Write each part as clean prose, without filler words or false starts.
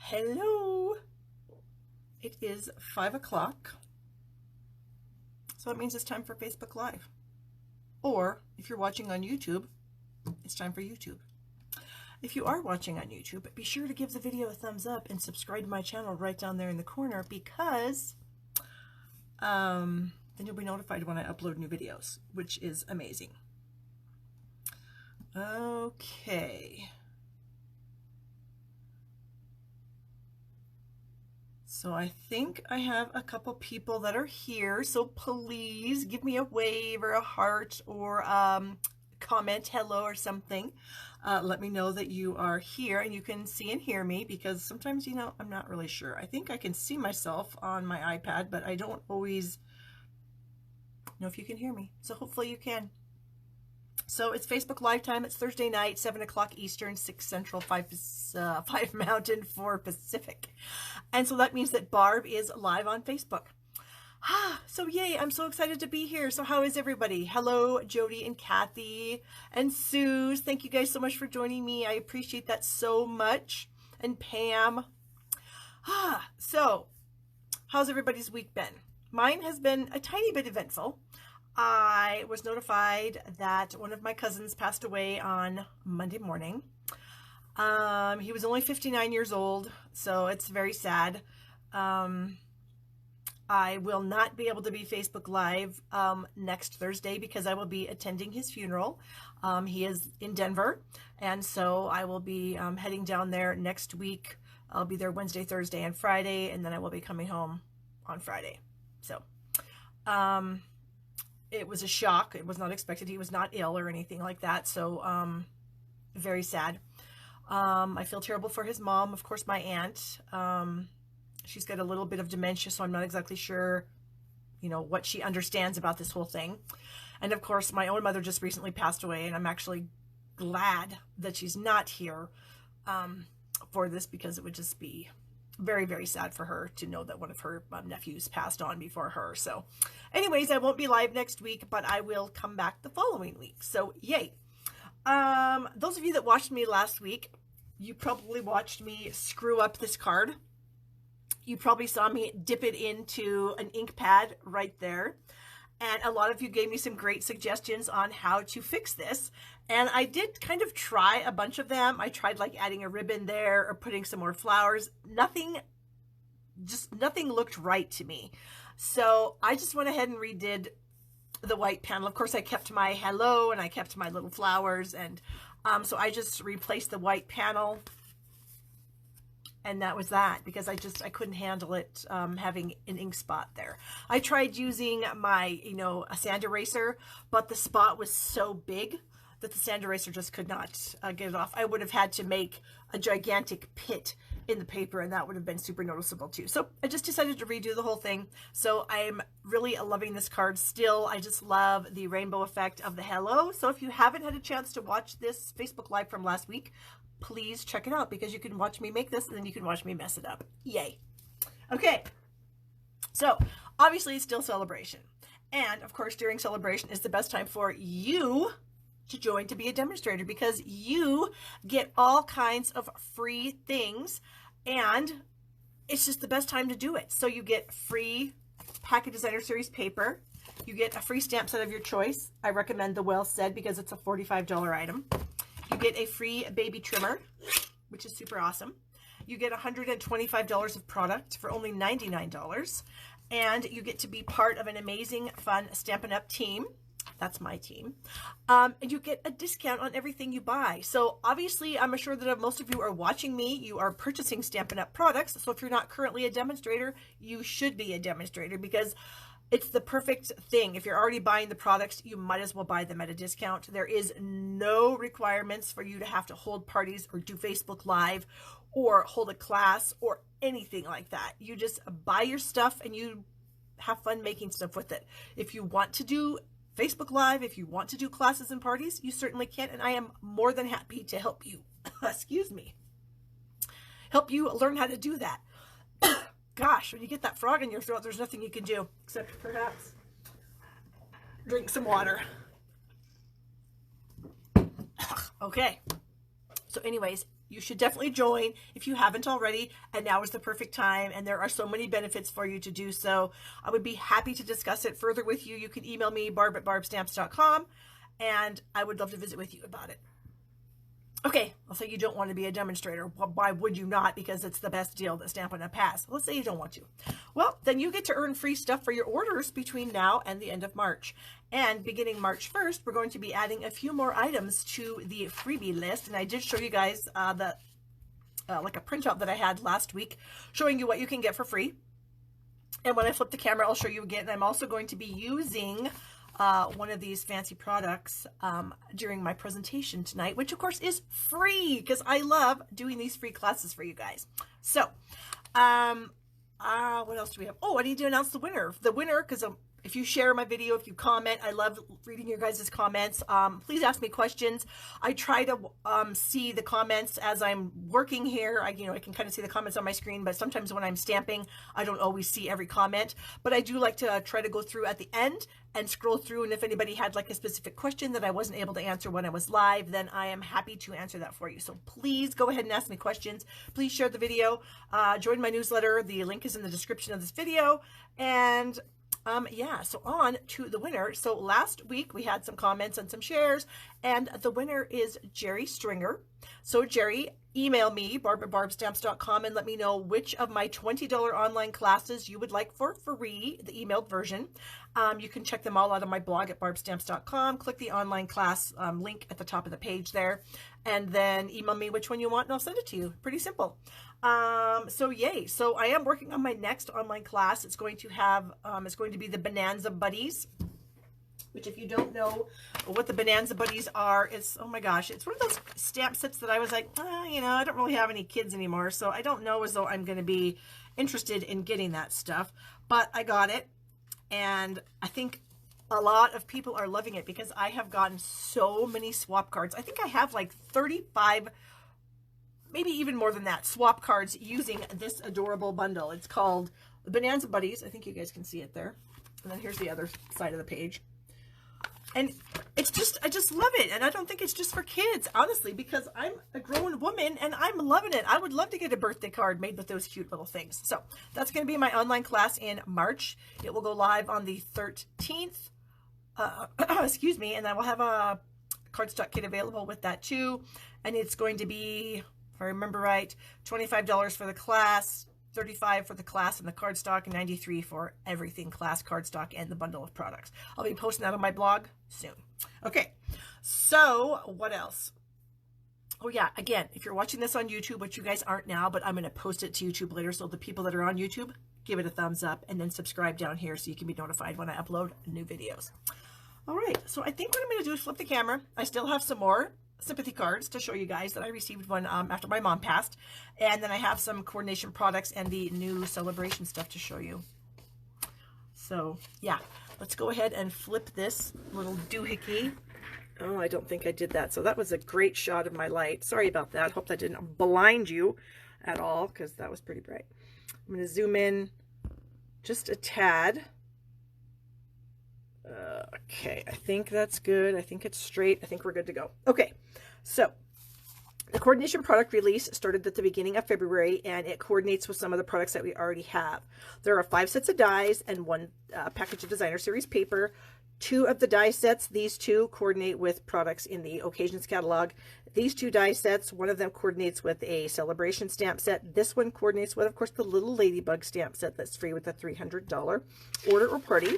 Hello. It is 5 o'clock. So that means it's time for Facebook Live. Or if you're watching on YouTube, it's time for YouTube. If you are watching on YouTube, be sure to give the video a thumbs up and subscribe to my channel right down there in the corner because then you'll be notified when I upload new videos, which is amazing. Okay. So I think I have a couple people that are here, so please give me a wave or a heart or comment hello or something. Let me know that you are here and you can see and hear me, because sometimes, you know, I'm not really sure. I think I can see myself on my iPad, but I don't always know if you can hear me. So hopefully you can. So it's Facebook Live time. It's Thursday night, 7 o'clock Eastern, 6 Central, 5 Mountain, 4 Pacific. And so that means that Barb is live on Facebook. So yay, I'm so excited to be here. So how is everybody? Hello, Jody and Kathy and Suze. Thank you guys so much for joining me. I appreciate that so much. And Pam. So how's everybody's week been? Mine has been a tiny bit eventful. I was notified that one of my cousins passed away on Monday morning. He was only 59 years old, so it's very sad. I will not be able to be Facebook Live next Thursday because I will be attending his funeral. He is in Denver, and so I will be heading down there next week. I'll be there Wednesday, Thursday, and Friday, and then I will be coming home on Friday. So, it was a shock. It was not expected. He was not ill or anything like that. So, very sad. I feel terrible for his mom. Of course, my aunt, she's got a little bit of dementia, so I'm not exactly sure, you know, what she understands about this whole thing. And of course, my own mother just recently passed away, and I'm actually glad that she's not here, for this, because it would just be very, very sad for her to know that one of her nephews passed on before her. So anyways, I won't be live next week, but I will come back the following week. So yay. Those of you that watched me last week, you probably watched me screw up this card. You probably saw me dip it into an ink pad right there. And a lot of you gave me some great suggestions on how to fix this. And I did kind of try a bunch of them. I tried like adding a ribbon there or putting some more flowers. Nothing looked right to me. So I just went ahead and redid the white panel. Of course, I kept my hello and I kept my little flowers. And so I just replaced the white panel. And that was that, because I couldn't handle it having an ink spot there. I tried using my, a sand eraser, but the spot was so big that the sand eraser just could not get it off. I would have had to make a gigantic pit in the paper, and that would have been super noticeable too. So I just decided to redo the whole thing. So I'm really loving this card still. I just love the rainbow effect of the hello. So if you haven't had a chance to watch this Facebook Live from last week, please check it out, because you can watch me make this and then you can watch me mess it up. Yay. Okay. So obviously it's still celebration. And of course, during celebration is the best time for you to join to be a demonstrator, because you get all kinds of free things and it's just the best time to do it. So you get free Packet Designer Series paper. You get a free stamp set of your choice. I recommend the Well Said because it's a $45 item. You get a free baby trimmer, which is super awesome. You get $125 of product for only $99. And you get to be part of an amazing, fun Stampin' Up! Team. That's my team. And you get a discount on everything you buy. So obviously, I'm sure that most of you are watching me. You are purchasing Stampin' Up! Products. So if you're not currently a demonstrator, you should be a demonstrator, because it's the perfect thing. If you're already buying the products, you might as well buy them at a discount. There is no requirements for you to have to hold parties or do Facebook Live or hold a class or anything like that. You just buy your stuff and you have fun making stuff with it. If you want to do Facebook Live, if you want to do classes and parties, you certainly can. And I am more than happy to help you, excuse me, help you learn how to do that. Gosh, when you get that frog in your throat, there's nothing you can do except perhaps drink some water. Okay, So anyways, you should definitely join if you haven't already, and now is the perfect time, and there are so many benefits for you to do so. I would be happy to discuss it further with you. You can email me, barb@barbstamps.com, and I would love to visit with you about it. Okay, let's say you don't want to be a demonstrator. Well, why would you not? Because it's the best deal that Stampin' Up! Has. Let's say you don't want to. Well, then you get to earn free stuff for your orders between now and the end of March. And beginning March 1st, we're going to be adding a few more items to the freebie list. And I did show you guys like a printout that I had last week showing you what you can get for free. And when I flip the camera, I'll show you again. And I'm also going to be using one of these fancy products during my presentation tonight, which of course is free because I love doing these free classes for you guys. So, what else do we have? Oh, I need to announce the winner. The winner, because if you share my video, if you comment, I love reading your guys' comments. Please ask me questions. I try to see the comments as I'm working here. I can kind of see the comments on my screen, but sometimes when I'm stamping, I don't always see every comment. But I do like to try to go through at the end and scroll through. And if anybody had like a specific question that I wasn't able to answer when I was live, then I am happy to answer that for you. So please go ahead and ask me questions. Please share the video. Join my newsletter. The link is in the description of this video. And yeah, so on to the winner. So last week we had some comments and some shares, and the winner is Jerry Stringer. So Jerry, email me, barb@barbstamps.com, and let me know which of my $20 online classes you would like for free, the emailed version. You can check them all out on my blog at barbstamps.com. Click the online class link at the top of the page there, and then email me which one you want, and I'll send it to you. Pretty simple. So yay. So I am working on my next online class. It's going to have, it's going to be the Bonanza Buddies, which if you don't know what the Bonanza Buddies are, it's, oh my gosh, it's one of those stamp sets that I was like, I don't really have any kids anymore, so I don't know as though I'm going to be interested in getting that stuff, but I got it, and I think a lot of people are loving it because I have gotten so many swap cards. I think I have like 35, maybe even more than that, swap cards using this adorable bundle. It's called Bonanza Buddies. I think you guys can see it there. And then here's the other side of the page. And it's just, I just love it. And I don't think it's just for kids, honestly, because I'm a grown woman and I'm loving it. I would love to get a birthday card made with those cute little things. So that's going to be my online class in March. It will go live on the 13th. Excuse me. And I will have a cardstock kit available with that too. And it's going to be, if I remember right, $25 for the class, $35 for the class and the cardstock, and $93 for everything class, cardstock, and the bundle of products. I'll be posting that on my blog soon. Okay, so what else? Oh yeah, again, if you're watching this on YouTube, which you guys aren't now, but I'm going to post it to YouTube later, so the people that are on YouTube, give it a thumbs up, and then subscribe down here so you can be notified when I upload new videos. All right, so I think what I'm going to do is flip the camera. I still have some more sympathy cards to show you guys that I received one after my mom passed, and then I have some coordination products and the new sale-a-bration stuff to show you. So yeah, let's go ahead and flip this little doohickey. Oh, I don't think I did that, so that was a great shot of my light. Sorry about that. Hope that didn't blind you at all, because that was pretty bright. I'm going to zoom in just a tad. Okay, I think that's good. I think it's straight. I think we're good to go. Okay, so the coordination product release started at the beginning of February, and it coordinates with some of the products that we already have. There are 5 sets of dies and 1 package of designer series paper. 2 of the die sets, these 2 coordinate with products in the occasions catalog. These 2 die sets, one of them coordinates with a sale-a-bration stamp set. This one coordinates with, of course, the little ladybug stamp set that's free with a $300 order or party.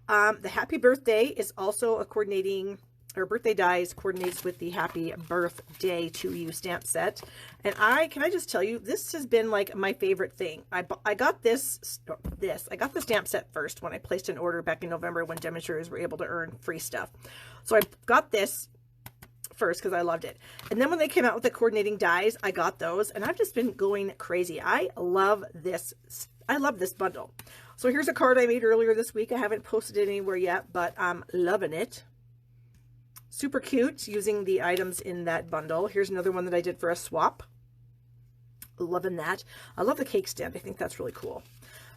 The Happy Birthday is also a coordinating, or birthday dies coordinates with the Happy Birthday to You stamp set. And can I just tell you, this has been like my favorite thing. I got I got the stamp set first when I placed an order back in November when demonstrators were able to earn free stuff. So I got this first because I loved it. And then when they came out with the coordinating dies, I got those, and I've just been going crazy. I love this bundle. So here's a card I made earlier this week. I haven't posted it anywhere yet, but I'm loving it. Super cute using the items in that bundle. Here's another one that I did for a swap. Loving that. I love the cake stand. I think that's really cool.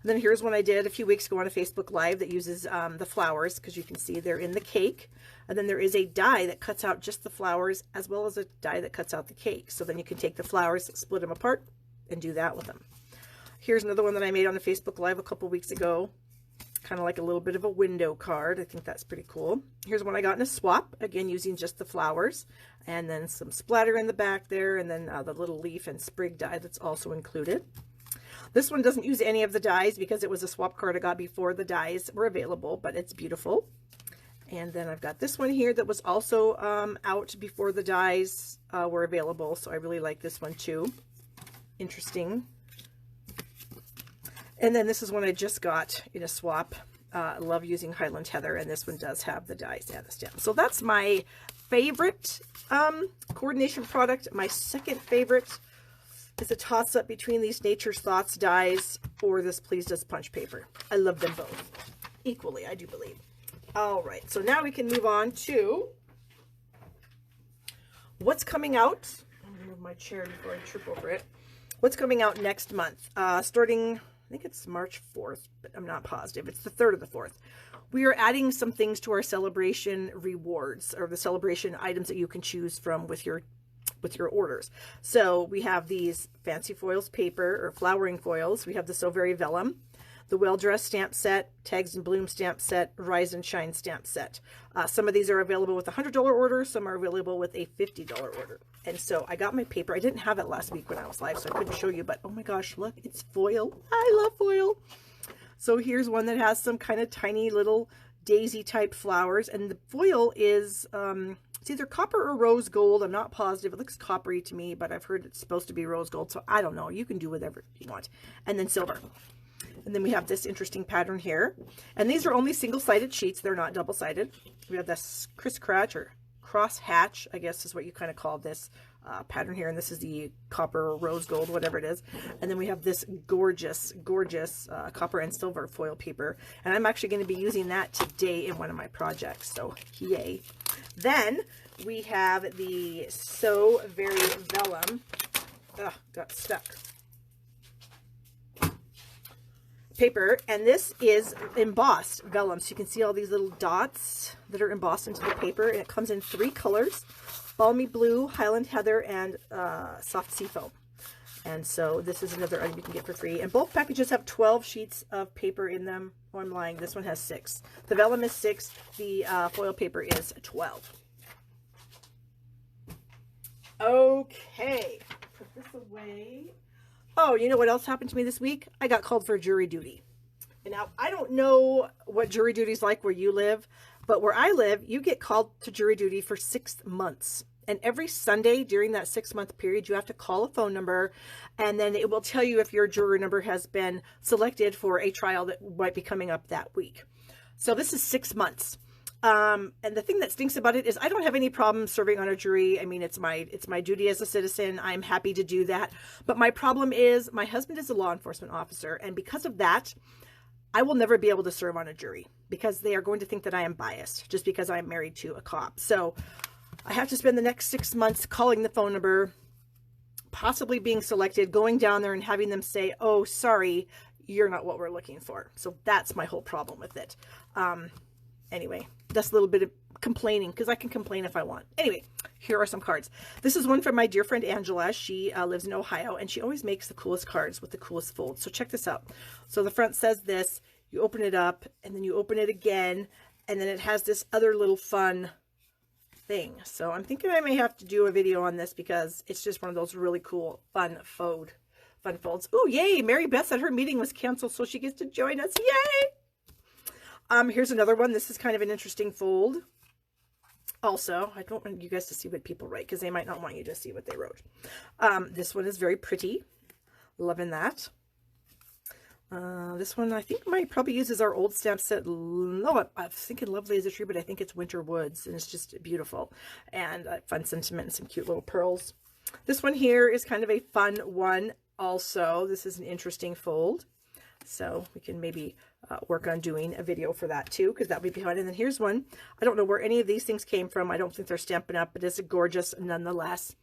And then here's one I did a few weeks ago on a Facebook Live that uses the flowers, because you can see they're in the cake. And then there is a die that cuts out just the flowers, as well as a die that cuts out the cake. So then you can take the flowers, split them apart, and do that with them. Here's another one that I made on a Facebook Live a couple weeks ago. Kind of like a little bit of a window card. I think that's pretty cool. Here's one I got in a swap, again using just the flowers, and then some splatter in the back there, and then the little leaf and sprig die that's also included. This one doesn't use any of the dies because it was a swap card I got before the dies were available, but it's beautiful. And then I've got this one here that was also out before the dies were available, so I really like this one too. Interesting. And then this is one I just got in a swap. I love using Highland Heather, and this one does have the dies and the stem. So that's my favorite coordination product. My second favorite is a toss-up between these Nature's Thoughts dies or this Please Us punch paper. I love them both equally, I do believe. All right, so now we can move on to what's coming out. I'm going to move my chair before I trip over it. What's coming out next month? Starting, I think it's March 4th, but I'm not positive. It's the 3rd or the 4th. We are adding some things to our celebration rewards, or the celebration items that you can choose from with your orders. So we have these fancy foils paper, or flowering foils. We have the So Very Vellum, the Well Dressed stamp set, Tags and Bloom stamp set, Rise and Shine stamp set. Some of these are available with a $100 order. Some are available with a $50 order. And so I got my paper. I didn't have it last week when I was live, so I couldn't show you, but oh my gosh, look, it's foil. I love foil. So here's one that has some kind of tiny little daisy type flowers, and the foil is it's either copper or rose gold. I'm not positive. It looks coppery to me, but I've heard it's supposed to be rose gold, so I don't know. You can do whatever you want. And then silver. And then we have this interesting pattern here. And these are only single-sided sheets. They're not double-sided. We have this crisscratch or cross hatch, I guess is what you kind of call this pattern here. And this is the copper or rose gold, whatever it is. And then we have this gorgeous, gorgeous copper and silver foil paper. And I'm actually going to be using that today in one of my projects. So yay. Then we have the So Very Vellum. Ugh, got stuck. Paper, and this is embossed vellum, so you can see all these little dots that are embossed into the paper, and it comes in 3 colors: Balmy Blue, Highland Heather, and Soft Seafoam. And so this is another item you can get for free, and both packages have 12 sheets of paper in them. Oh, I'm lying, this one has 6. The vellum is 6, the foil paper is 12. Okay, put this away. Oh, you know what else happened to me this week? I got called for jury duty. And now, I don't know what jury duty is like where you live, but where I live, you get called to jury duty for 6 months. And every Sunday during that 6-month period, you have to call a phone number, and then it will tell you if your jury number has been selected for a trial that might be coming up that week. So this is 6 months. And the thing that stinks about it is I don't have any problem serving on a jury. I mean, it's my duty as a citizen. I'm happy to do that. But my problem is my husband is a law enforcement officer. And because of that, I will never be able to serve on a jury because they are going to think that I am biased just because I'm married to a cop. So I have to spend the next 6 months calling the phone number, possibly being selected, going down there and having them say, oh, sorry, you're not what we're looking for. So that's my whole problem with it. Anyway, that's a little bit of complaining because I can complain if I want. Anyway, here are some cards. This is one from my dear friend Angela. She lives in Ohio, and she always makes the coolest cards with the coolest folds. So check this out. So the front says this. You open it up, and then you open it again, and then it has this other little fun thing. So I'm thinking I may have to do a video on this because it's just one of those really cool, fun folds. Oh, yay! Mary Beth said her meeting was canceled, so she gets to join us. Yay! Here's another one. This is kind of an interesting fold. Also, I don't want you guys to see what people write because they might not want you to see what they wrote. This one is very pretty. Loving that. This one I think might probably use our old stamp set. No, I'm thinking Lovely as a Tree, but I think it's Winter Woods, and it's just beautiful. And fun sentiment and some cute little pearls. This one here is kind of a fun one also. This is an interesting fold. So we can maybe work on doing a video for that too, because that would be fun. And then here's one. I don't know where any of these things came from. I don't think they're Stampin' Up, but it's gorgeous nonetheless.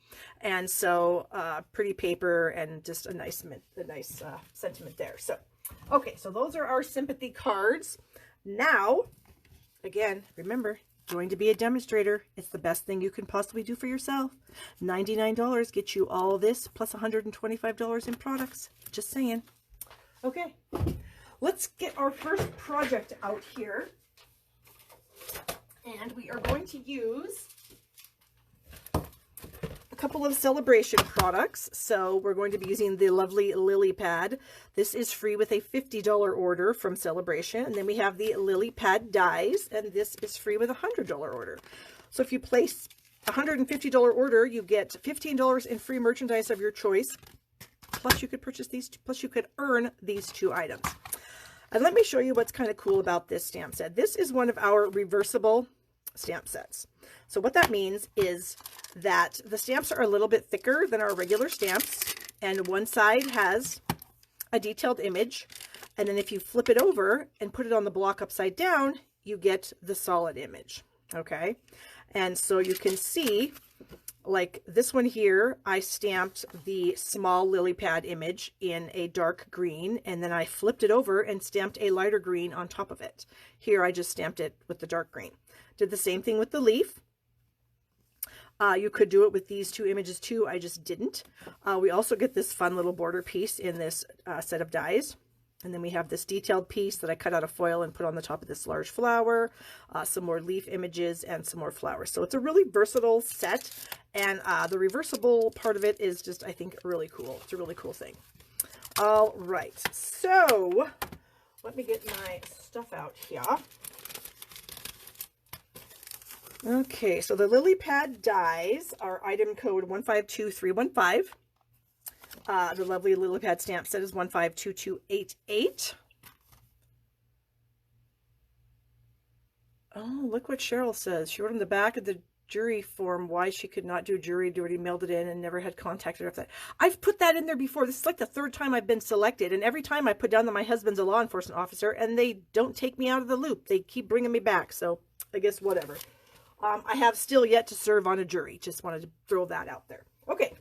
And so pretty paper and just a nice sentiment there. So Okay, so those are our sympathy cards. Now, again, remember, join to be a demonstrator. It's the best thing you can possibly do for yourself. $99 gets you all this plus $125 in products. Just saying. Okay, let's get our first project out here. And we are going to use a couple of sale-a-bration products. So we're going to be using the lovely lily pad. This is free with a $50 order from sale-a-bration. And then we have the lily pad dies, and this is free with a $100 order. So if you place a $150 order, you get $15 in free merchandise of your choice. Plus you could purchase these, plus you could earn these 2 items. And let me show you what's kind of cool about this stamp set. This is one of our reversible stamp sets. So what that means is that the stamps are a little bit thicker than our regular stamps, and one side has a detailed image, and then if you flip it over and put it on the block upside down, you get the solid image. Okay, and so you can see, like this one here, I stamped the small lily pad image in a dark green, and then I flipped it over and stamped a lighter green on top of it. Here I just stamped it with the dark green. Did the same thing with the leaf. You could do it with these 2 images too. I just didn't. We also get this fun little border piece in this set of dies. And then we have this detailed piece that I cut out of foil and put on the top of this large flower, some more leaf images, and some more flowers. So it's a really versatile set, and the reversible part of it is just, I think, really cool. It's a really cool thing. All right, so let me get my stuff out here. Okay, so the lily pad dies are item code 152315. The lovely lily pad stamp set is 152288. Oh, look what Cheryl says. She wrote on the back of the jury form why she could not do jury duty, mailed it in, and never had contacted her after that. I've put that in there before. This is like the 3rd time I've been selected, and every time I put down that my husband's a law enforcement officer, and they don't take me out of the loop. They keep bringing me back, so I guess whatever. I have still yet to serve on a jury. Just wanted to throw that out there. Okay.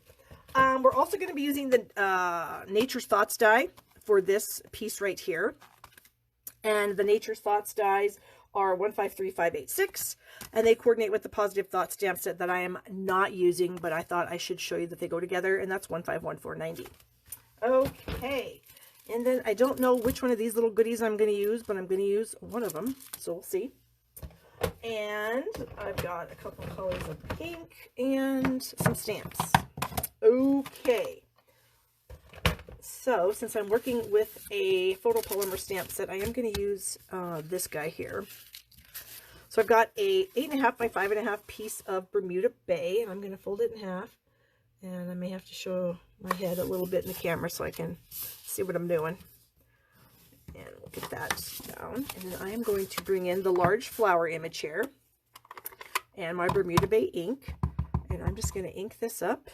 We're also going to be using the Nature's Thoughts die for this piece right here. And the Nature's Thoughts dies are 153586. And they coordinate with the Positive Thoughts stamp set that I am not using, but I thought I should show you that they go together. And that's 151490. Okay. And then I don't know which one of these little goodies I'm going to use, but I'm going to use one of them. So we'll see. And I've got a couple colors of pink and some stamps. Okay. So since I'm working with a photopolymer stamp set, I am going to use this guy here. So I've got a 8.5 by 5.5 piece of Bermuda Bay, and I'm going to fold it in half. And I may have to show my head a little bit in the camera so I can see what I'm doing. And we'll get that down. And then I am going to bring in the large flower image here and my Bermuda Bay ink. And I'm just going to ink this up.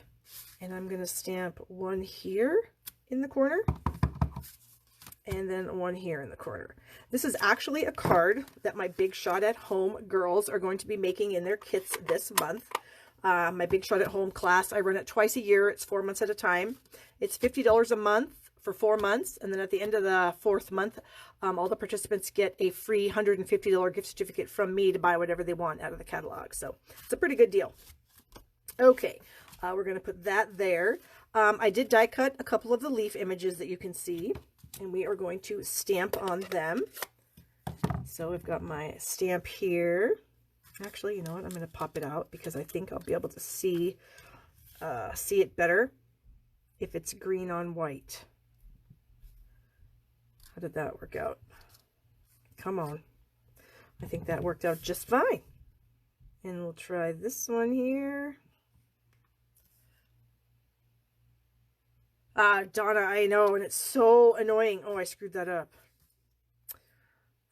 And I'm going to stamp one here in the corner and then one here in the corner. This is actually a card that my Big Shot at Home girls are going to be making in their kits this month. My Big Shot at Home class, I run it twice a year. It's 4 months at a time. It's $50 a month for 4 months, and then at the end of the 4th month, all the participants get a free $150 gift certificate from me to buy whatever they want out of the catalog. So it's a pretty good deal. Okay, we're going to put that there. I did die cut a couple of the leaf images that you can see, and we are going to stamp on them. So I've got my stamp here. Actually, you know what? I'm going to pop it out because I think I'll be able to see it better if it's green on white. How did that work out? Come on. I think that worked out just fine. And we'll try this one here. Donna, I know, and it's so annoying. Oh, I screwed that up.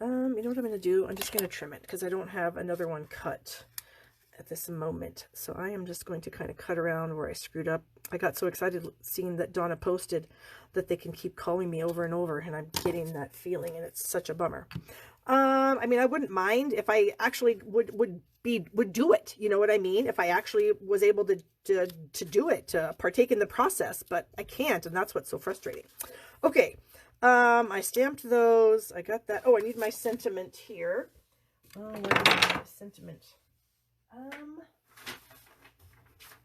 You know what I'm going to do? I'm just going to trim it because I don't have another one cut at this moment. So I am just going to kind of cut around where I screwed up. I got so excited seeing that Donna posted that they can keep calling me over and over, and I'm getting that feeling, and it's such a bummer. I mean, I wouldn't mind if I actually would do it. You know what I mean? If I actually was able to do it, to partake in the process, but I can't, and that's what's so frustrating. Okay, I stamped those. I got that. Oh, I need my sentiment here. Oh, where is my sentiment?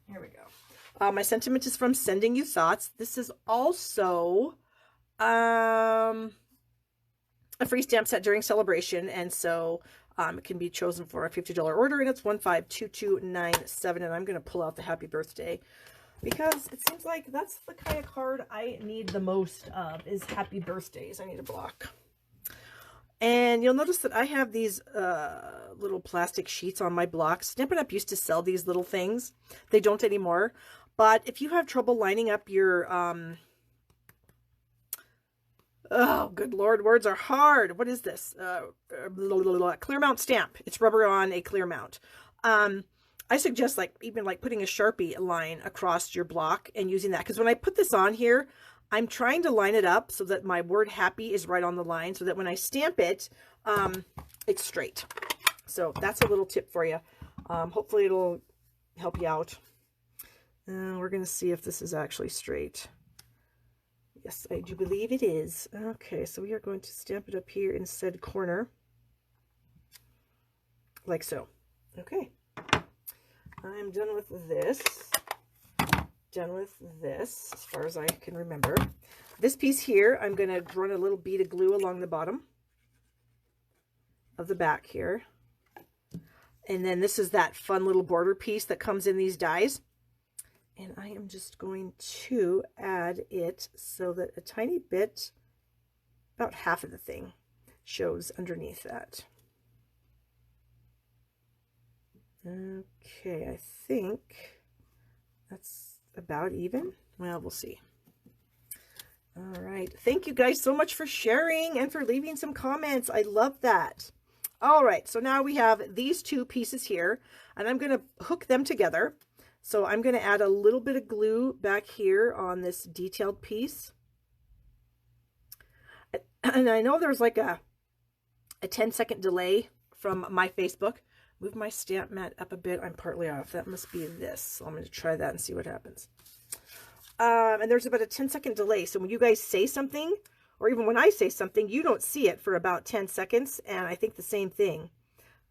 Here we go. My sentiment is from Sending You Thoughts. This is also a free stamp set during celebration, and so it can be chosen for a $50 order, and it's 152297. And I'm going to pull out the happy birthday because it seems like that's the kind of card I need the most of, is happy birthdays. I need a block. And you'll notice that I have these little plastic sheets on my block. Stampin' Up! Used to sell these little things. They don't anymore. But if you have trouble lining up your, oh, good Lord, words are hard. What is this? Clear mount stamp. It's rubber on a clear mount. I suggest even putting a Sharpie line across your block and using that. Because when I put this on here, I'm trying to line it up so that my word happy is right on the line, so that when I stamp it, it's straight. So that's a little tip for you. Hopefully it'll help you out. We're going to see if this is actually straight. Yes, I do believe it is. Okay, so we are going to stamp it up here in said corner. Like so. Okay. I'm done with this. Done with this as far as I can remember. This piece here, I'm going to run a little bead of glue along the bottom of the back here. And then this is that fun little border piece that comes in these dies. And I am just going to add it so that a tiny bit, about half of the thing, shows underneath that. Okay, I think that's about even. Well, we'll see. All right. Thank you guys so much for sharing and for leaving some comments. I love that. All right. So now we have these two pieces here, and I'm going to hook them together. So I'm going to add a little bit of glue back here on this detailed piece. And I know there's like a 10-second delay from my Facebook. Move my stamp mat up a bit. I'm partly off. That must be this. So I'm going to try that and see what happens. And there's about a 10-second delay. So when you guys say something, or even when I say something, you don't see it for about 10 seconds. And I think the same thing.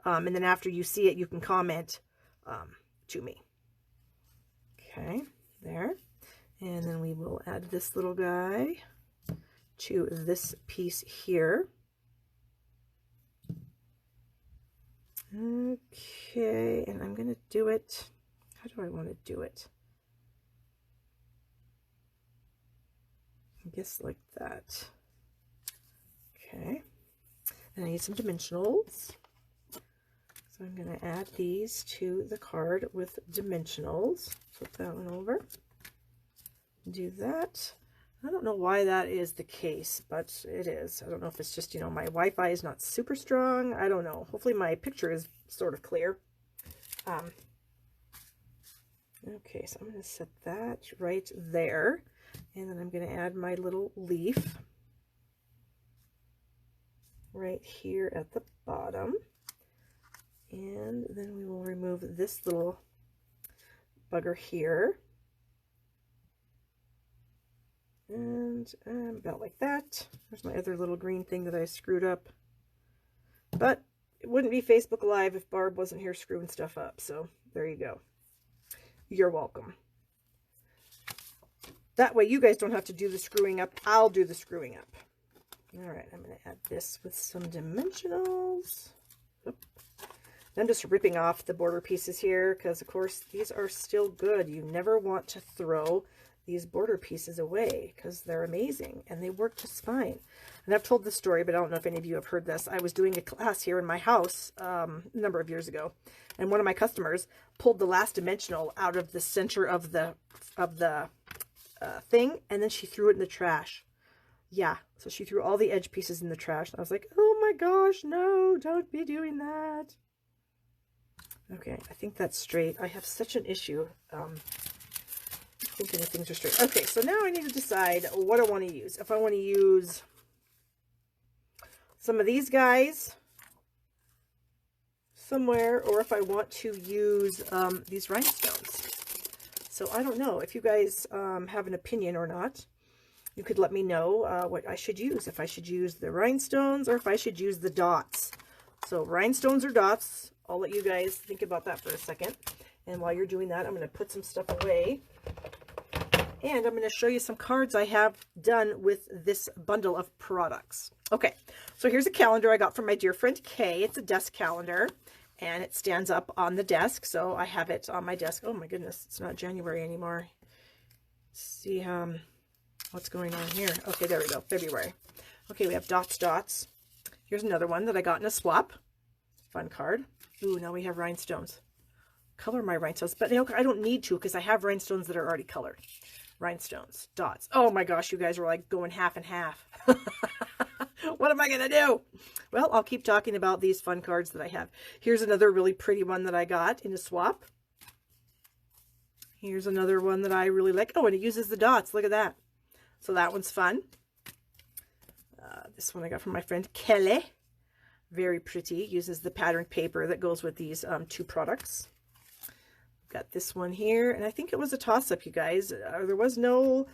And then after you see it, you can comment to me. Okay, there. And then we will add this little guy to this piece here. Okay, and I'm going to do it. How do I want to do it? I guess like that. Okay, and I need some dimensionals. So I'm going to add these to the card with dimensionals. Flip that one over. Do that. I don't know why that is the case, but it is. I don't know if it's just, my Wi-Fi is not super strong. I don't know. Hopefully my picture is sort of clear. Okay, so I'm going to set that right there. And then I'm going to add my little leaf right here at the bottom. And then we will remove this little bugger here. And about like that. There's my other little green thing that I screwed up. But it wouldn't be Facebook Live if Barb wasn't here screwing stuff up. So there you go. You're welcome. That way you guys don't have to do the screwing up. I'll do the screwing up. All right, I'm going to add this with some dimensionals. Oop. I'm just ripping off the border pieces here because, of course, these are still good. You never want to throw these border pieces away because they're amazing and they work just fine. And I've told this story, but I don't know if any of you have heard this. I was doing a class here in my house a number of years ago, and one of my customers pulled the last dimensional out of the center of the thing, and then she threw it in the trash. Yeah, so she threw all the edge pieces in the trash. And I was like, oh my gosh, no, don't be doing that. Okay, I think that's straight. I have such an issue thinking that things are straight. Okay, so now I need to decide what I want to use. If I want to use some of these guys somewhere, or if I want to use these rhinestones. So I don't know if you guys have an opinion or not. you could let me know what I should use, if I should use the rhinestones or if I should use the dots. So rhinestones or dots, I'll let you guys think about that for a second. And while you're doing that, I'm going to put some stuff away. And I'm going to show you some cards I have done with this bundle of products. Okay, so here's a calendar I got from my dear friend Kay. It's a desk calendar, and it stands up on the desk. So I have it on my desk. Oh my goodness, it's not January anymore. Let's see what's going on here. Okay, there we go, February. Okay, we have dots, dots. Here's another one that I got in a swap. Fun card. Ooh, now we have rhinestones. Color my rhinestones, but I don't need to because I have rhinestones that are already colored. Rhinestones, dots. Oh my gosh, you guys were like going half and half. What am I going to do? Well, I'll keep talking about these fun cards that I have. Here's another really pretty one that I got in a swap. Here's another one that I really like. Oh, and it uses the dots. Look at that. So that one's fun. This one I got from my friend Kelly. Very pretty. Uses the patterned paper that goes with these two products. Got this one here, and I think it was a toss-up, you guys. There was no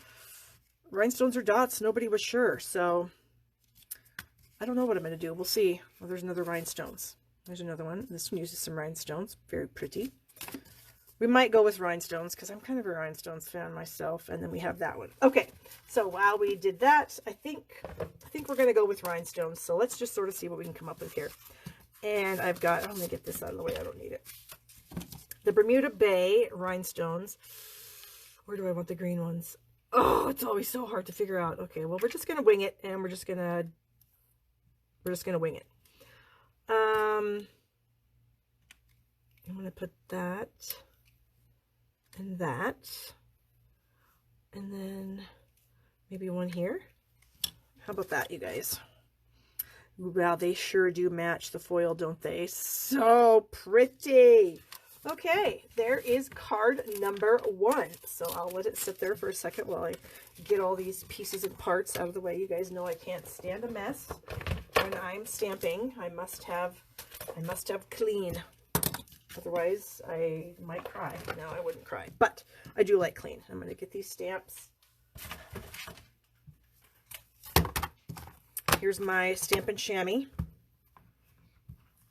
rhinestones or dots. Nobody was sure, so I don't know what I'm going to do. We'll see. Oh, there's another rhinestones. There's another one. This one uses some rhinestones. Very pretty. We might go with rhinestones because I'm kind of a rhinestones fan myself. And then we have that one. Okay, so while we did that, I think we're going to go with rhinestones. So let's just sort of see what we can come up with here. And I've got, I'm going to get this out of the way. I don't need it. The Bermuda Bay rhinestones. Where do I want the green ones? Oh, it's always so hard to figure out. Okay, well, we're just going to wing it, and we're just going to wing it. I'm going to put that and that, and then maybe one here. How about that, you guys? Wow, they sure do match the foil, don't they? So pretty. Okay, there is card number 1. So I'll let it sit there for a second while I get all these pieces and parts out of the way. You guys know I can't stand a mess when I'm stamping. I must have clean. Otherwise, I might cry. No, I wouldn't cry, but I do like clean. I'm going to get these stamps. Here's my Stampin' Chamois.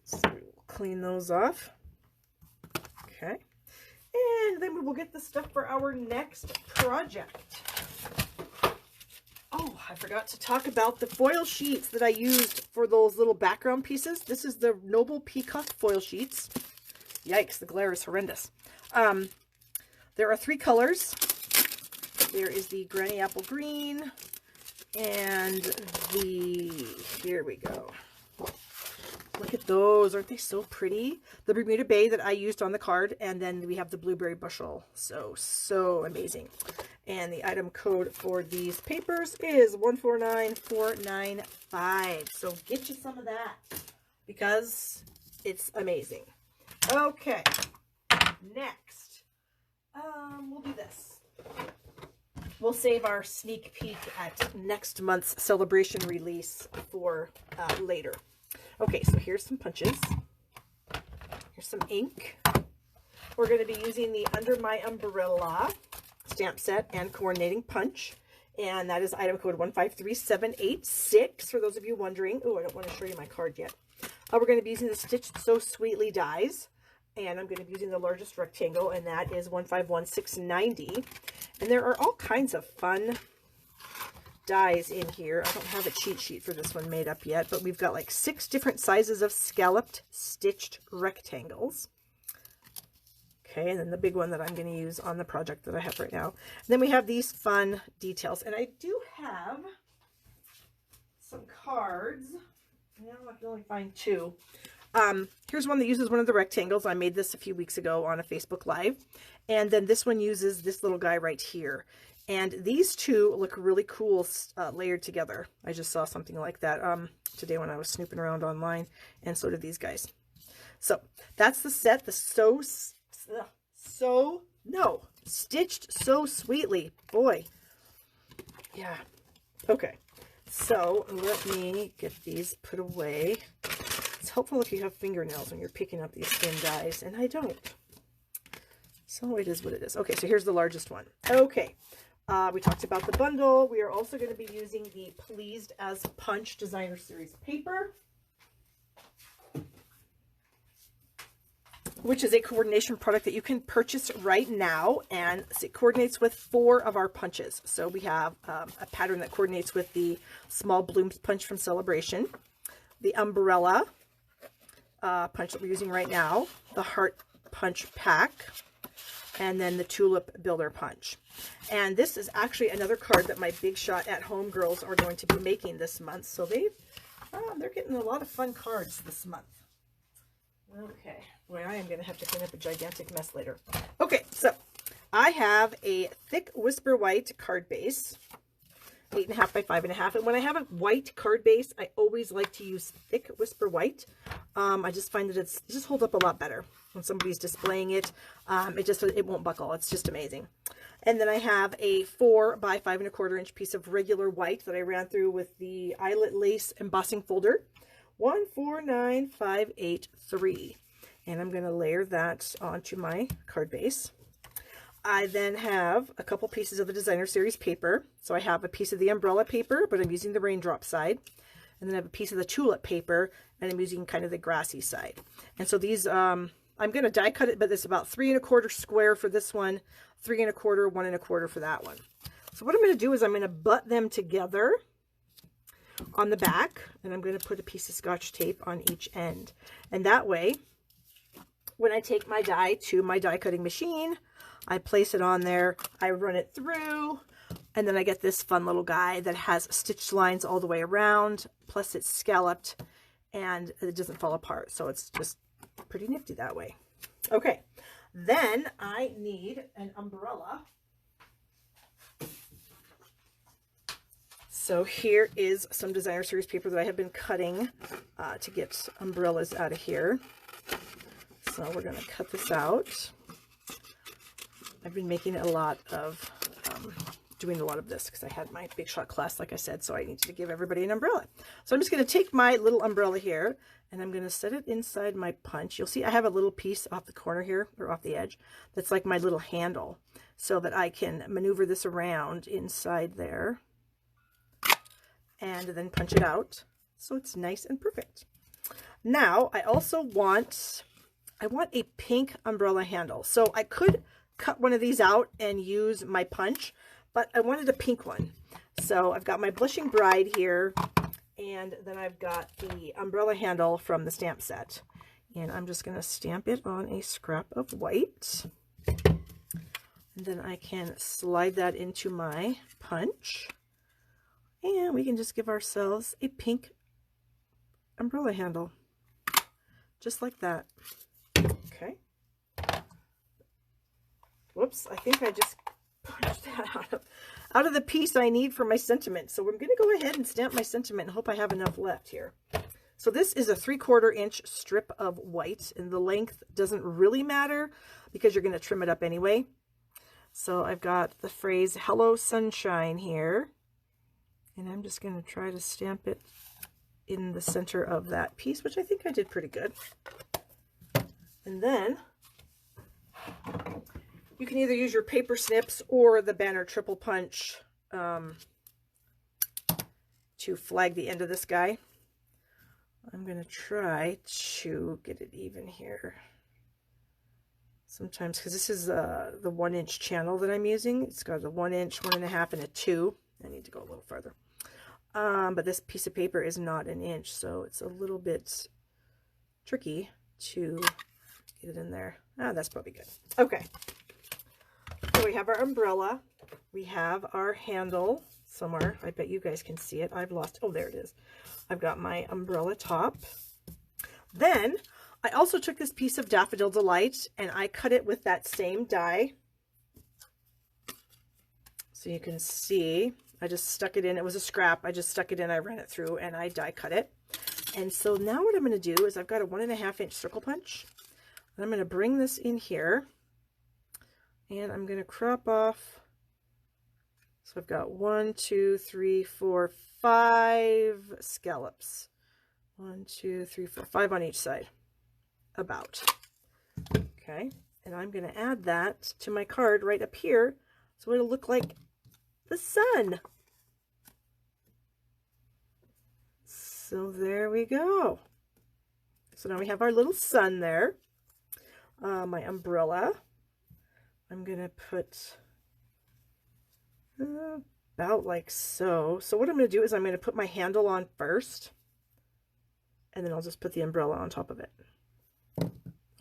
So we'll clean those off. Okay. And then we will get the stuff for our next project. Oh, I forgot to talk about the foil sheets that I used for those little background pieces. This is the Noble Peacock foil sheets. Yikes, the glare is horrendous. There are 3 colors. There is the Granny Apple Green and here we go. Look at those. Aren't they so pretty? The Bermuda Bay that I used on the card, and then we have the Blueberry Bushel. So amazing. And the item code for these papers is 149495. So get you some of that because it's amazing. Okay, next, we'll do this. We'll save our sneak peek at next month's celebration release for later. Okay, so here's some punches. Here's some ink. We're going to be using the Under My Umbrella stamp set and coordinating punch. And that is item code 153786, for those of you wondering. Oh, I don't want to show you my card yet. We're going to be using the Stitched So Sweetly dies. And I'm going to be using the largest rectangle, and that is 151690. And there are all kinds of fun dies in here. I don't have a cheat sheet for this one made up yet, but we've got like 6 different sizes of scalloped stitched rectangles. Okay, and then the big one that I'm going to use on the project that I have right now. And then we have these fun details, and I do have some cards. Now I can only find 2. Here's one that uses one of the rectangles. I made this a few weeks ago on a Facebook Live. And then this one uses this little guy right here. And these two look really cool layered together. I just saw something like that today when I was snooping around online. And so did these guys. So that's the set. The Stitched So Sweetly. Boy. Yeah. Okay. So let me get these put away. It's helpful if you have fingernails when you're picking up these thin dies, and I don't. So it is what it is. Okay, so here's the largest one. Okay, We talked about the bundle. We are also going to be using the Pleased as Punch Designer Series paper, which is a coordination product that you can purchase right now, and it coordinates with 4 of our punches. So we have a pattern that coordinates with the Small Blooms punch from Sale-a-bration, the Umbrella punch that we're using right now, the Heart Punch Pack, and then the Tulip Builder punch. And this is actually another card that my Big Shot at Home girls are going to be making this month. So they're getting a lot of fun cards this month. Okay, boy, I am going to have to clean up a gigantic mess later. Okay, so I have a thick Whisper White card base, 8.5 by 5.5. And when I have a white card base, I always like to use thick Whisper White. I just find that it just holds up a lot better when somebody's displaying it. It won't buckle. It's just amazing. And then I have a 4 by 5.25 inch piece of regular white that I ran through with the Eyelet Lace embossing folder. 149583, and I'm going to layer that onto my card base. I then have a couple pieces of the Designer Series paper. So I have a piece of the umbrella paper, but I'm using the raindrop side, and then I have a piece of the tulip paper, and I'm using kind of the grassy side. And so these I'm going to die cut it, but it's about 3.25 square for this one, 3.25, 1.25 for that one. So what I'm going to do is I'm going to butt them together on the back, and I'm going to put a piece of Scotch tape on each end. And that way, when I take my die to my die cutting machine, I place it on there, I run it through, and then I get this fun little guy that has stitched lines all the way around, plus it's scalloped, and it doesn't fall apart. So it's just pretty nifty that way. Okay, then I need an umbrella. So here is some Designer Series paper that I have been cutting to get umbrellas out of here. So we're going to cut this out. I've been making a lot of, doing a lot of this because I had my Big Shot class, like I said, so I needed to give everybody an umbrella. So I'm just going to take my little umbrella here, and I'm going to set it inside my punch. You'll see I have a little piece off the corner here, or off the edge, that's like my little handle, so that I can maneuver this around inside there, and then punch it out so it's nice and perfect. Now I also want a pink umbrella handle. So I could cut one of these out and use my punch, but I wanted a pink one. So I've got my Blushing Bride here, and then I've got the umbrella handle from the stamp set, and I'm just going to stamp it on a scrap of white, and then I can slide that into my punch. And we can just give ourselves a pink umbrella handle, just like that. Okay. Whoops, I think I just punched that out of the piece I need for my sentiment. So I'm going to go ahead and stamp my sentiment and hope I have enough left here. So this is a 3/4 inch strip of white, and the length doesn't really matter because you're going to trim it up anyway. So I've got the phrase "Hello Sunshine" here. And I'm just going to try to stamp it in the center of that piece, which I think I did pretty good. And then you can either use your paper snips or the Banner Triple Punch to flag the end of this guy. I'm going to try to get it even here. Sometimes, because this is the 1-inch channel that I'm using. It's got a 1 inch, 1.5, and a 2. I need to go a little further. But this piece of paper is not an inch, so it's a little bit tricky to get it in there. That's probably good. Okay. So we have our umbrella. We have our handle somewhere. I bet you guys can see it. I've lost, oh, there it is. I've got my umbrella top. Then I also took this piece of Daffodil Delight and I cut it with that same die. So you can see, I just stuck it in. It was a scrap. I just stuck it in. I ran it through and I die cut it. And so now what I'm going to do is I've got a 1.5 inch circle punch. And I'm going to bring this in here. And I'm going to crop off. So I've got 1, 2, 3, 4, 5 scallops. 1, 2, 3, 4, 5 on each side. About. Okay. And I'm going to add that to my card right up here. So it'll look like the sun. So there we go. So now we have our little sun there. My umbrella. I'm going to put about like so. So what I'm going to do is I'm going to put my handle on first. And then I'll just put the umbrella on top of it.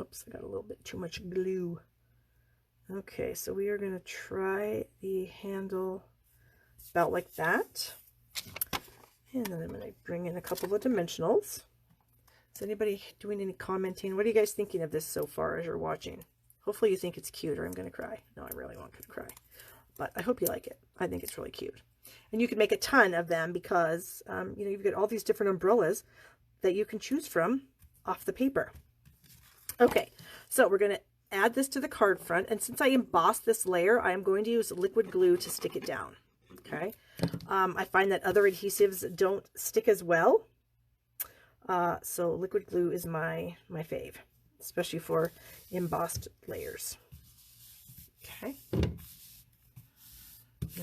Oops, I got a little bit too much glue. Okay, so we are going to try the handle about like that. And then I'm going to bring in a couple of dimensionals. Is anybody doing any commenting? What are you guys thinking of this so far as you're watching? Hopefully you think it's cute, or I'm going to cry. No, I really won't cry. But I hope you like it. I think it's really cute. And you can make a ton of them because, you know, you've got all these different umbrellas that you can choose from off the paper. Okay, so we're going to add this to the card front. And since I embossed this layer, I am going to use liquid glue to stick it down. Okay. I find that other adhesives don't stick as well. So liquid glue is my fave, especially for embossed layers. Okay.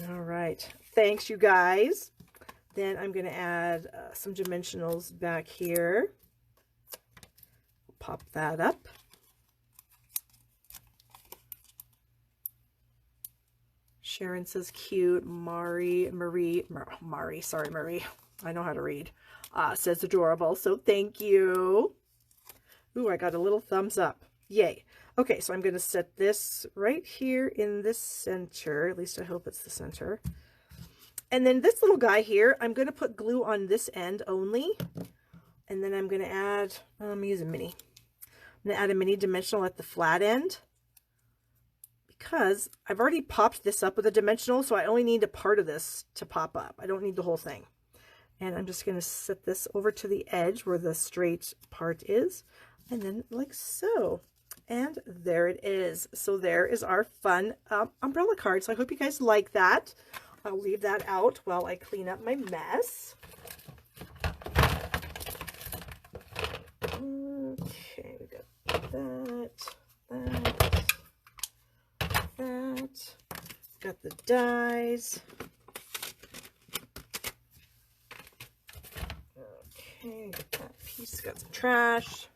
All right. Thanks, you guys. Then I'm going to add some dimensionals back here. Pop that up. Sharon says cute. Marie, sorry, Marie. I know how to read. Says adorable. So thank you. Ooh, I got a little thumbs up. Yay. Okay, so I'm going to set this right here in the center. At least I hope it's the center. And then this little guy here, I'm going to put glue on this end only. And then I'm going to add, I'm going to use a mini. I'm going to add a mini dimensional at the flat end, because I've already popped this up with a dimensional, so I only need a part of this to pop up. I don't need the whole thing. And I'm just going to set this over to the edge where the straight part is, and then like so. And there it is. So there is our fun umbrella card. So I hope you guys like that. I'll leave that out while I clean up my mess. Okay, we got that. Got the dies. Okay, got that piece. Got some trash.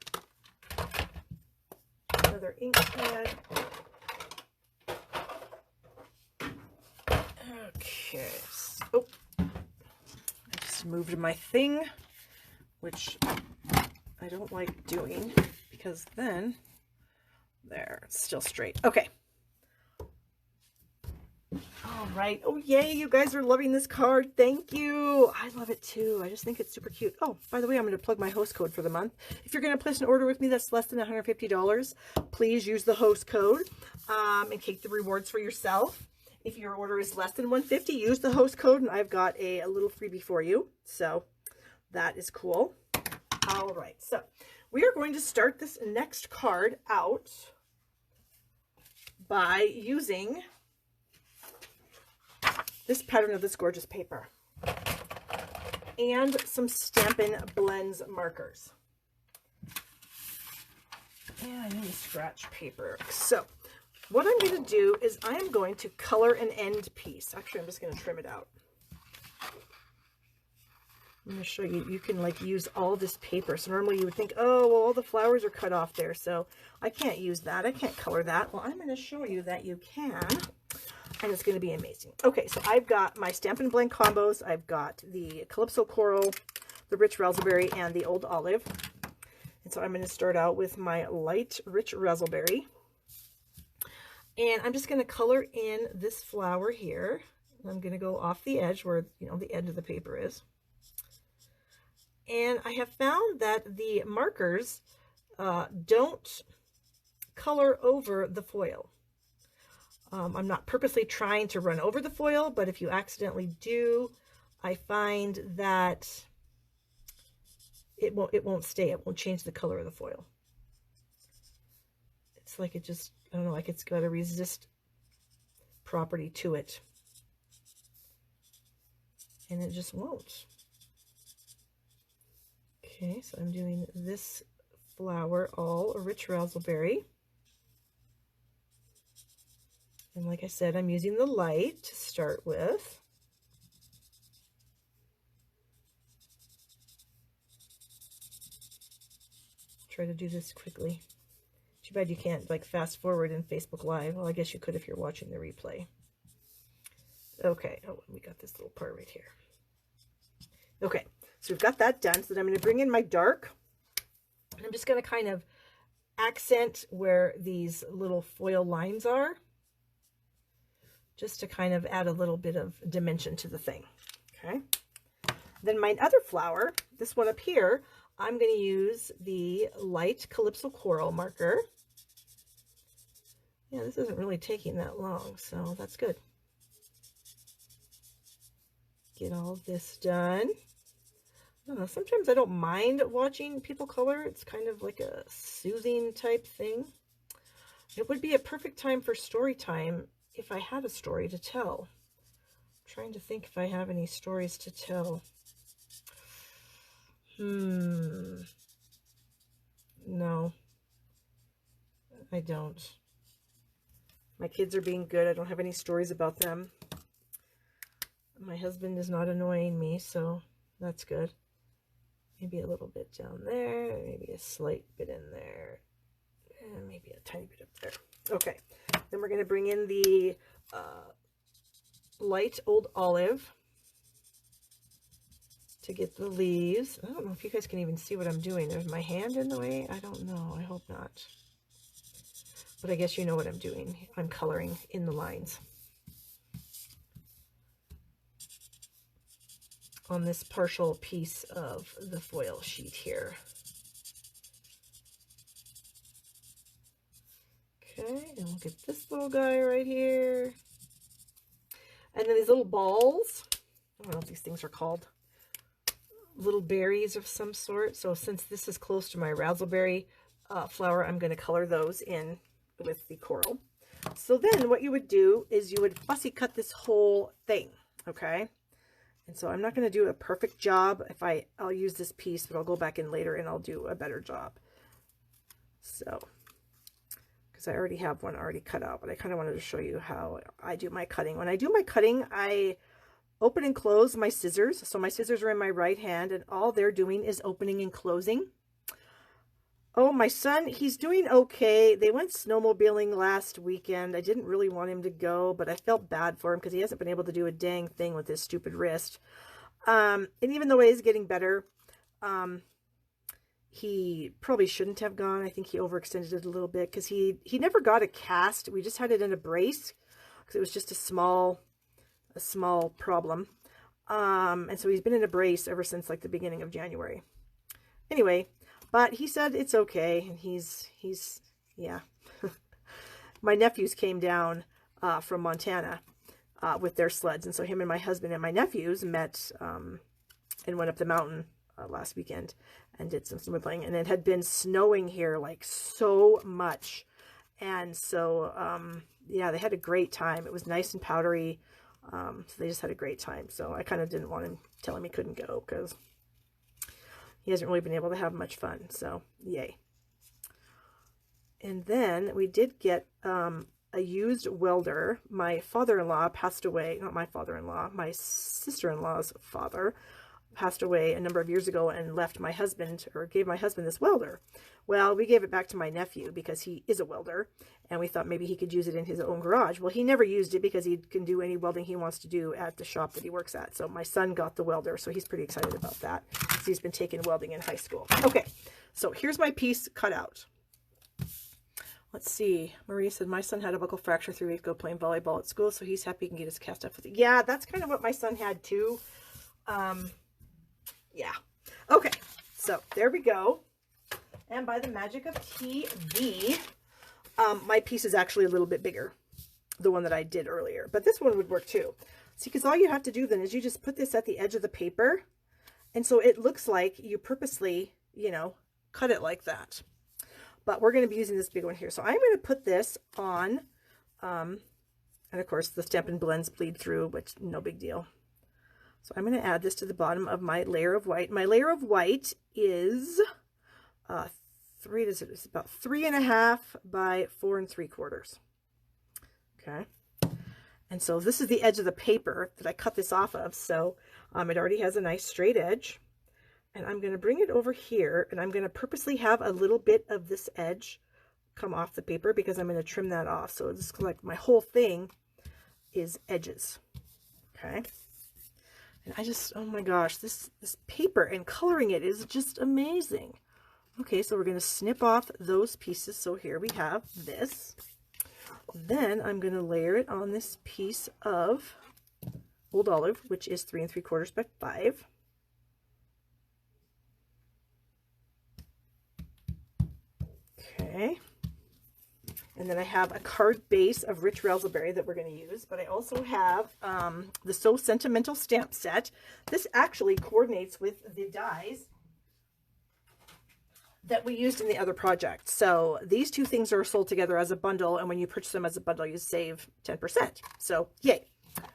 Another ink pad. Okay. Oh, I just moved my thing, which I don't like doing, because then there, it's still straight. Okay. All right. Oh, yay. You guys are loving this card. Thank you. I love it too. I just think it's super cute. Oh, by the way, I'm going to plug my host code for the month. If you're going to place an order with me that's less than $150, please use the host code and take the rewards for yourself. If your order is less than $150, use the host code, and I've got a little freebie for you. So that is cool. All right. So we are going to start this next card out by using this pattern of this gorgeous paper and some Stampin' Blends markers. And I need scratch paper. So what I'm going to do is I am going to color an end piece. Actually, I'm just going to trim it out. I'm going to show you, you can like use all this paper. So normally you would think, oh, well, all the flowers are cut off there, so I can't use that. I can't color that. Well, I'm going to show you that you can. And it's going to be amazing. Okay, so I've got my Stampin' Blend combos. I've got the Calypso Coral, the Rich Raspberry, and the Old Olive. And so I'm going to start out with my light Rich Raspberry. And I'm just going to color in this flower here. I'm going to go off the edge where, you know, the end of the paper is. And I have found that the markers don't color over the foil. I'm not purposely trying to run over the foil, but if you accidentally do, I find that it won't stay. It won't change the color of the foil. It's like it just, I don't know, like it's got a resist property to it. And it just won't. Okay, so I'm doing this flower all a Rich Raspberry. And like I said, I'm using the light to start with. Try to do this quickly. Too bad you can't like fast forward in Facebook Live. Well, I guess you could if you're watching the replay. Okay, oh, we got this little part right here. Okay, so we've got that done. So then I'm going to bring in my dark. And I'm just going to kind of accent where these little foil lines are, just to kind of add a little bit of dimension to the thing. Okay. Then my other flower, this one up here, I'm going to use the light Calypso Coral marker. Yeah, this isn't really taking that long, so that's good. Get all of this done. I don't know, sometimes I don't mind watching people color. It's kind of like a soothing type thing. It would be a perfect time for story time if I had a story to tell. I'm trying to think if I have any stories to tell. No, I don't. My kids are being good. I don't have any stories about them. My husband is not annoying me, so that's good. Maybe a little bit down there, maybe a slight bit in there, and maybe a tiny bit up there. Okay, then we're going to bring in the light Old Olive to get the leaves. I don't know if you guys can even see what I'm doing. Is my hand in the way? I don't know. I hope not. But I guess you know what I'm doing. I'm coloring in the lines on this partial piece of the foil sheet here. Okay, and we'll get this little guy right here. And then these little balls, I don't know what these things are called, little berries of some sort. So since this is close to my razzleberry flower, I'm going to color those in with the coral. So then what you would do is you would fussy cut this whole thing, okay? And so I'm not going to do a perfect job. I'll use this piece, but I'll go back in later and I'll do a better job. So, because I already have one already cut out, but I kind of wanted to show you how I do my cutting. When I do my cutting, I open and close my scissors. So my scissors are in my right hand, and all they're doing is opening and closing. Oh, my son, he's doing okay. They went snowmobiling last weekend. I didn't really want him to go, but I felt bad for him because he hasn't been able to do a dang thing with his stupid wrist. And even though he is getting better, he probably shouldn't have gone. I think he overextended it a little bit because he never got a cast. We just had it in a brace because it was just a small problem. And so he's been in a brace ever since like the beginning of January. Anyway, but he said it's okay, and he's yeah. My nephews came down from Montana with their sleds, and so him and my husband and my nephews met and went up the mountain last weekend and did some snowmobiling, and it had been snowing here like so much, and so yeah, they had a great time. It was nice and powdery, so they just had a great time. So I kind of didn't want to tell him he couldn't go because he hasn't really been able to have much fun, so yay. And then we did get a used welder. My father-in-law passed away, not my father-in-law, my sister-in-law's father passed away a number of years ago and left my husband, or gave my husband, this welder. Well, we gave it back to my nephew because he is a welder, and we thought maybe he could use it in his own garage. Well, he never used it because he can do any welding he wants to do at the shop that he works at. So my son got the welder, so he's pretty excited about that because he's been taking welding in high school. Okay, so here's my piece cut out. Let's see. Marie said, my son had a buckle fracture 3 weeks ago playing volleyball at school, so he's happy he can get his cast off with it. Yeah, that's kind of what my son had too. Yeah. Okay, so there we go. And by the magic of TV, my piece is actually a little bit bigger, the one that I did earlier. But this one would work too. See, because all you have to do then is you just put this at the edge of the paper. And so it looks like you purposely, you know, cut it like that. But we're going to be using this big one here. So I'm going to put this on, and of course the Stampin' Blends bleed through, which no big deal. So I'm going to add this to the bottom of my layer of white. My layer of white is it's about 3.5 by 4 3/4. Okay. And so this is the edge of the paper that I cut this off of. So it already has a nice straight edge. And I'm going to bring it over here, and I'm going to purposely have a little bit of this edge come off the paper because I'm going to trim that off. So it's like my whole thing is edges. Okay. And I just, oh my gosh, this paper and coloring it is just amazing. Okay, so we're going to snip off those pieces. So here we have this. Then I'm going to layer it on this piece of Old Olive, which is 3 3/4 by 5. Okay. And then I have a card base of rich raspberry that we're going to use, but I also have the So Sentimental stamp set. This actually coordinates with the dies that we used in the other project. So these two things are sold together as a bundle, and when you purchase them as a bundle, you save 10%. So yay.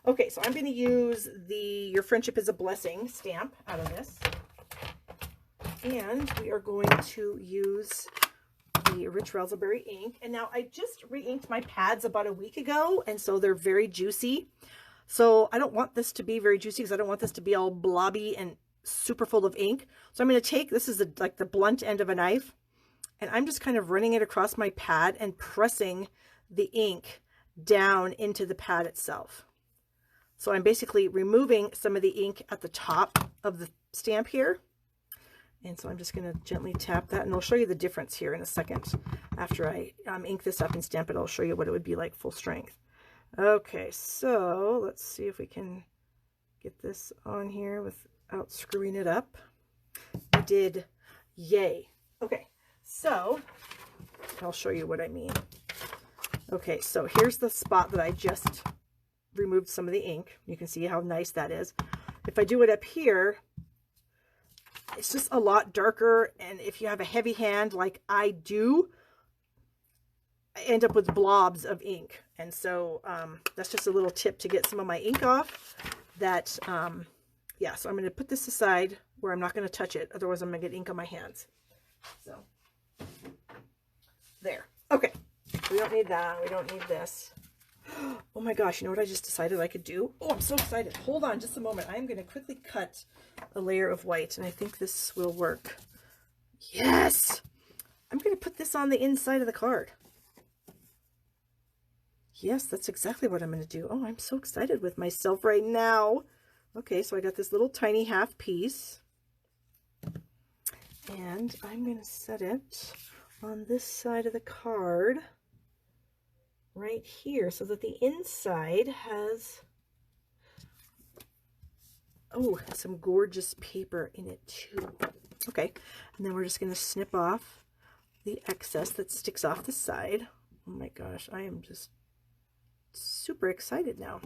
Okay, so I'm going to use the Your Friendship is a Blessing stamp out of this. And we are going to use the Rich Raspberry ink. And now I just re-inked my pads about a week ago, and so they're very juicy. So I don't want this to be very juicy because I don't want this to be all blobby and super full of ink. So I'm going to take, this is like the blunt end of a knife, and I'm just kind of running it across my pad and pressing the ink down into the pad itself. So I'm basically removing some of the ink at the top of the stamp here. And so I'm just going to gently tap that, and I'll show you the difference here in a second. After I ink this up and stamp it, I'll show you what it would be like full strength. Okay, so let's see if we can get this on here without screwing it up. I did, yay. Okay, so I'll show you what I mean. Okay, so here's the spot that I just removed some of the ink. You can see how nice that is. If I do it up here, it's just a lot darker, and if you have a heavy hand like I do, I end up with blobs of ink. And so that's just a little tip to get some of my ink off. That yeah, so I'm going to put this aside where I'm not going to touch it, otherwise I'm going to get ink on my hands. So there. Okay, we don't need that, we don't need this. Oh my gosh, you know what I just decided I could do? Oh, I'm so excited. Hold on just a moment. I'm going to quickly cut a layer of white, and I think this will work. Yes! I'm going to put this on the inside of the card. Yes, that's exactly what I'm going to do. Oh, I'm so excited with myself right now. Okay, so I got this little tiny half piece, and I'm going to set it on this side of the card right here so that the inside has, oh, some gorgeous paper in it too. Okay, and then we're just going to snip off the excess that sticks off the side. Oh my gosh, I am just super excited now.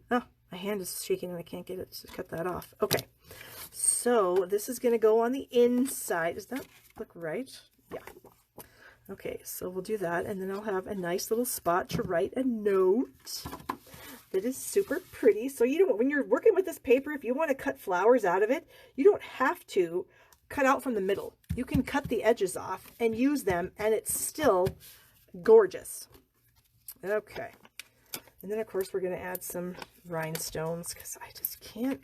Oh, my hand is shaking and I can't get it to cut that off. Okay, so this is going to go on the inside. Does that look right? Yeah. Okay, so we'll do that, and then I'll have a nice little spot to write a note that is super pretty. So you don't, when you're working with this paper, if you want to cut flowers out of it, you don't have to cut out from the middle. You can cut the edges off and use them, and it's still gorgeous. Okay, and then of course we're going to add some rhinestones because I just can't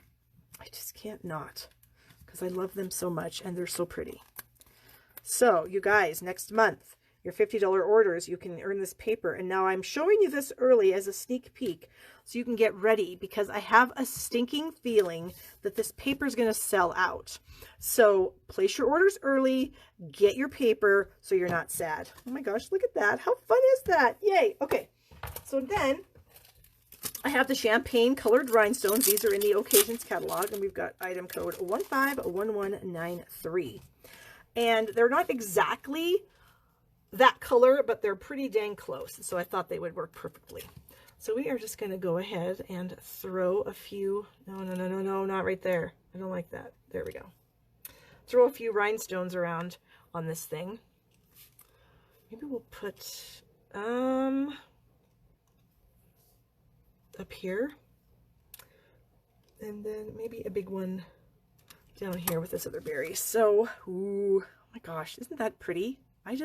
not, because I love them so much and they're so pretty. So you guys, next month, your $50 orders, you can earn this paper. And now I'm showing you this early as a sneak peek so you can get ready, because I have a stinking feeling that this paper is going to sell out. So place your orders early, get your paper so you're not sad. Oh my gosh, look at that. How fun is that? Yay. Okay. So then I have the champagne colored rhinestones. These are in the Occasions catalog, and we've got item code 151193. And they're not exactly that color, but they're pretty dang close. So I thought they would work perfectly. So we are just going to go ahead and throw a few, no, not right there. I don't like that. There we go. Throw a few rhinestones around on this thing. Maybe we'll put up here. And then maybe a big one down here with this other berry. So, ooh, oh my gosh, isn't that pretty? I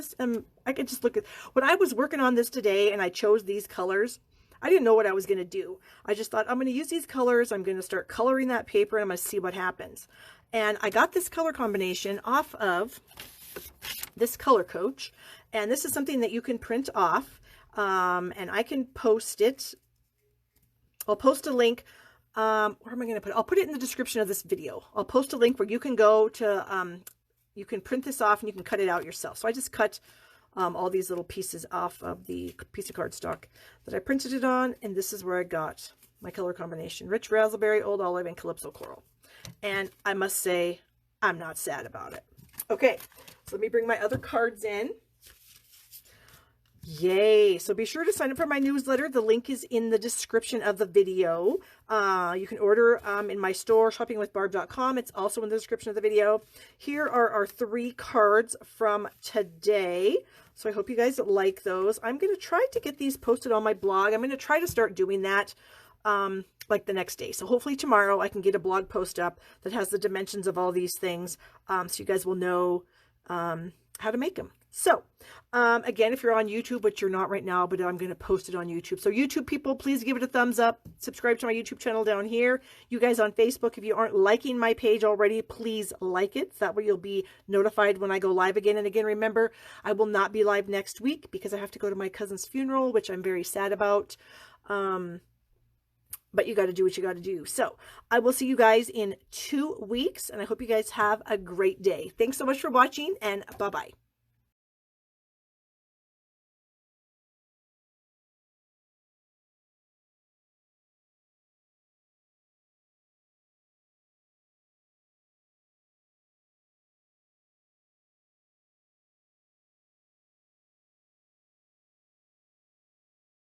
could just look at, when I was working on this today and I chose these colors, I didn't know what I was going to do. I just thought, I'm going to use these colors. I'm going to start coloring that paper, and I'm going to see what happens. And I got this color combination off of this Color Coach. And this is something that you can print off. And I can post it. I'll post a link. Where am I going to put it? I'll put it in the description of this video. I'll post a link where you can go to, you can print this off and you can cut it out yourself. So I just cut all these little pieces off of the piece of cardstock that I printed it on. And this is where I got my color combination: Rich Raspberry, Old Olive, and Calypso Coral. And I must say, I'm not sad about it. Okay, so let me bring my other cards in. Yay. So be sure to sign up for my newsletter. The link is in the description of the video. You can order in my store, shoppingwithbarb.com. It's also in the description of the video. Here are our 3 cards from today. So I hope you guys like those. I'm going to try to get these posted on my blog. I'm going to try to start doing that like the next day. So hopefully tomorrow I can get a blog post up that has the dimensions of all these things, so you guys will know how to make them. So again, if you're on YouTube, which you're not right now, but I'm going to post it on YouTube. So YouTube people, please give it a thumbs up. Subscribe to my YouTube channel down here. You guys on Facebook, if you aren't liking my page already, please like it. That way you'll be notified when I go live again. And again, remember, I will not be live next week because I have to go to my cousin's funeral, which I'm very sad about. But you got to do what you got to do. So I will see you guys in 2 weeks, and I hope you guys have a great day. Thanks so much for watching, and bye-bye.